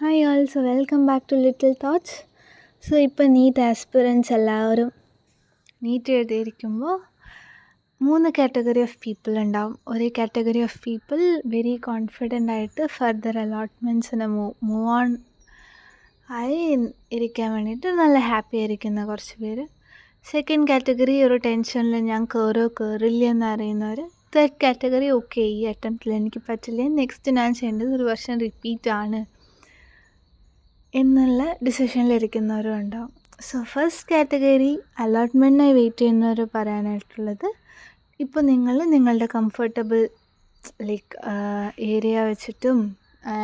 Hi all, so welcome back to little thoughts. So ഇപ്പോൾ NEET aspirants എല്ലാവരും NEET എഴുതിയിരിക്കുമ്പോൾ 3 category of people ഉണ്ടാവും. ഒരു category of people very confident ആയിട്ട് further അലോട്ട്മെൻറ്റ്സിന് മൂവ് ഓൺ ആയി ഇരിക്കാൻ വേണ്ടിയിട്ട് നല്ല ഹാപ്പി ആയിരിക്കുന്ന കുറച്ച് പേര്. സെക്കൻഡ് കാറ്റഗറി ഒരു ടെൻഷനിൽ ഞാൻ കയറില്ല എന്നറിയുന്നവർ. തേർഡ് കാറ്റഗറി ഓക്കെ, ഈ അറ്റംപ്റ്റിൽ എനിക്ക് പറ്റില്ല, നെക്സ്റ്റ് ഞാൻ ചെയ്യേണ്ടത് ഒരു വർഷം റിപ്പീറ്റ് ആണ് എന്നുള്ള ഡിസിഷനിലിരിക്കുന്നവരും ഉണ്ടാവും. സോ ഫസ്റ്റ് കാറ്റഗറി അലോട്ട്മെൻറ്റിനായി വെയിറ്റ് ചെയ്യുന്നവർ പറയാനായിട്ടുള്ളത്, ഇപ്പോൾ നിങ്ങളുടെ കംഫർട്ടബിൾ ഏരിയ വെച്ചിട്ടും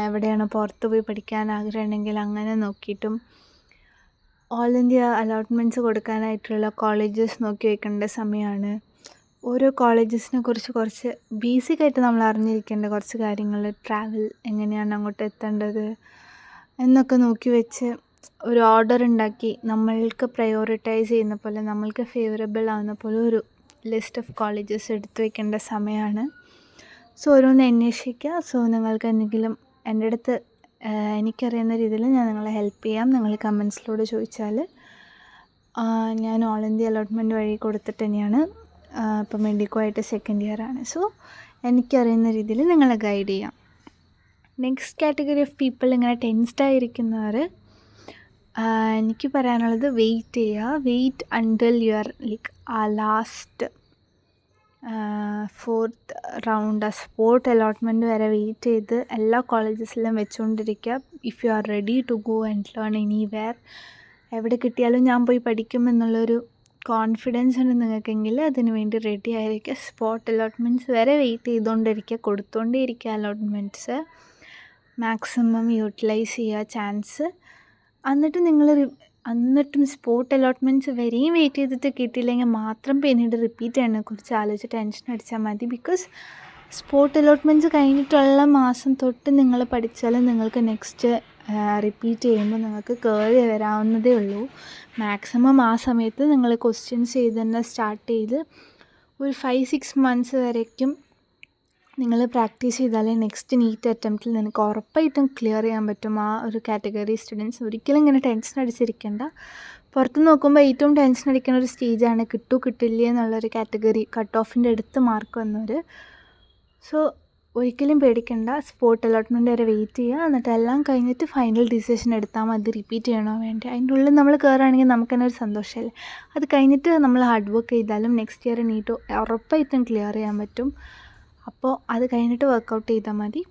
എവിടെയാണ് പുറത്ത് പോയി പഠിക്കാൻ ആഗ്രഹമുണ്ടെങ്കിൽ അങ്ങനെ നോക്കിയിട്ടും ഓൾ ഇന്ത്യ അലോട്ട്മെൻറ്റ്സ് കൊടുക്കാനായിട്ടുള്ള കോളേജസ് നോക്കി വയ്ക്കേണ്ട സമയമാണ്. ഓരോ കോളേജസിനെ കുറിച്ച് കുറച്ച് ബേസിക്കായിട്ട് നമ്മൾ അറിഞ്ഞിരിക്കേണ്ട കുറച്ച് കാര്യങ്ങൾ, ട്രാവൽ എങ്ങനെയാണ് അങ്ങോട്ട് എത്തേണ്ടത് എന്നൊക്കെ നോക്കി വെച്ച് ഒരു ഓർഡർ ഉണ്ടാക്കി നമ്മൾക്ക് പ്രയോറിറ്റൈസ് ചെയ്യുന്ന പോലെ, നമ്മൾക്ക് ഫേവറബിൾ ആവുന്ന പോലെ ഒരു ലിസ്റ്റ് ഓഫ് കോളേജസ് എടുത്തു വയ്ക്കേണ്ട സമയമാണ്. സോ ഓരോന്ന് അന്വേഷിക്കുക. സോ നിങ്ങൾക്ക് എന്തെങ്കിലും എൻ്റെ അടുത്ത് എനിക്കറിയുന്ന രീതിയിൽ ഞാൻ നിങ്ങളെ ഹെൽപ്പ് ചെയ്യാം. നിങ്ങൾ കമൻസിലൂടെ ചോദിച്ചാൽ ഞാൻ ഓൾ ഇന്ത്യ അലോട്ട്മെൻറ്റ് വഴി കൊടുത്തിട്ട് തന്നെയാണ് ഇപ്പം മെഡിക്കോ ആയിട്ട് സെക്കൻഡ് ഇയർ ആണ്. സോ എനിക്കറിയുന്ന രീതിയിൽ നിങ്ങളെ ഗൈഡ് ചെയ്യാം. നെക്സ്റ്റ് കാറ്റഗറി ഓഫ് പീപ്പിൾ ഇങ്ങനെ ടെൻസ്ഡായിരിക്കുന്നവർ, എനിക്ക് പറയാനുള്ളത് വെയിറ്റ് ചെയ്യുക. Wait until your last 4th round spot allotment വരെ വെയിറ്റ് ചെയ്ത് എല്ലാ കോളേജസിലും വെച്ചുകൊണ്ടിരിക്കുക. If you are ready to go and learn anywhere, എവിടെ കിട്ടിയാലും ഞാൻ പോയി പഠിക്കുമെന്നുള്ളൊരു കോൺഫിഡൻസ് ഉണ്ട് നിങ്ങൾക്കെങ്കിൽ അതിന് വേണ്ടി റെഡി ആയിരിക്കുക. സ്പോട്ട് അലോട്ട്മെൻറ്റ്സ് വരെ വെയിറ്റ് ചെയ്തുകൊണ്ടിരിക്കുക, കൊടുത്തുകൊണ്ടേയിരിക്കുക. അലോട്ട്മെൻറ്റ്സ് മാക്സിമം യൂട്ടിലൈസ് ചെയ്യുക ചാൻസ്. എന്നിട്ടും സ്പോട്ട് അലോട്ട്മെൻറ്റ്സ് വരെയും വെയിറ്റ് ചെയ്തിട്ട് കിട്ടിയില്ലെങ്കിൽ മാത്രം പിന്നീട് റിപ്പീറ്റ് ചെയ്യുന്നതിനെക്കുറിച്ച് ആലോചിച്ച് ടെൻഷൻ അടിച്ചാൽ മതി. ബിക്കോസ് സ്പോട്ട് അലോട്ട്മെൻറ്റ്സ് കഴിഞ്ഞിട്ടുള്ള മാസം തൊട്ട് നിങ്ങൾ പഠിച്ചാലും നിങ്ങൾക്ക് നെക്സ്റ്റ് റിപ്പീറ്റ് ചെയ്യുമ്പോൾ നിങ്ങൾക്ക് കയറി വരാവുന്നതേ ഉള്ളൂ. മാക്സിമം ആ സമയത്ത് നിങ്ങൾ ക്വസ്റ്റ്യൻസ് ചെയ്ത് തന്നെ സ്റ്റാർട്ട് ചെയ്ത് ഒരു 5-6 months വരയ്ക്കും നിങ്ങൾ പ്രാക്ടീസ് ചെയ്താലേ നെക്സ്റ്റ് നീറ്റ് അറ്റംപ്റ്റിൽ നിനക്ക് ഉറപ്പായിട്ടും ക്ലിയർ ചെയ്യാൻ പറ്റും. ആ ഒരു കാറ്റഗറി സ്റ്റുഡൻസ് ഒരിക്കലും ഇങ്ങനെ ടെൻഷൻ അടിച്ചിരിക്കേണ്ട. പുറത്ത് നോക്കുമ്പോൾ ഏറ്റവും ടെൻഷൻ അടിക്കുന്ന ഒരു സ്റ്റേജാണ് കിട്ടില്ല എന്നുള്ളൊരു കാറ്റഗറി, കട്ട് ഓഫിൻ്റെ അടുത്ത് മാർക്ക് വന്നവർ. സോ ഒരിക്കലും പേടിക്കേണ്ട. സ്പോട്ട് അലോട്ട്മെൻറ്റ് വരെ വെയിറ്റ് ചെയ്യുക. എന്നിട്ട് എല്ലാം കഴിഞ്ഞിട്ട് ഫൈനൽ ഡിസിഷൻ എടുത്താൽ മതി റിപ്പീറ്റ് ചെയ്യണോ വേണ്ടി. അതിൻ്റെ ഉള്ളിൽ നമ്മൾ കയറുകയാണെങ്കിൽ നമുക്ക് തന്നെ ഒരു സന്തോഷമല്ലേ. അത് കഴിഞ്ഞിട്ട് നമ്മൾ ഹാർഡ് വർക്ക് ചെയ്താലും നെക്സ്റ്റ് ഇയർ നീറ്റ് ഉറപ്പായിട്ടും ക്ലിയർ ചെയ്യാൻ പറ്റും. അപ്പോൾ അത് കഴിഞ്ഞിട്ട് വർക്കൗട്ട് ചെയ്താൽ മതി.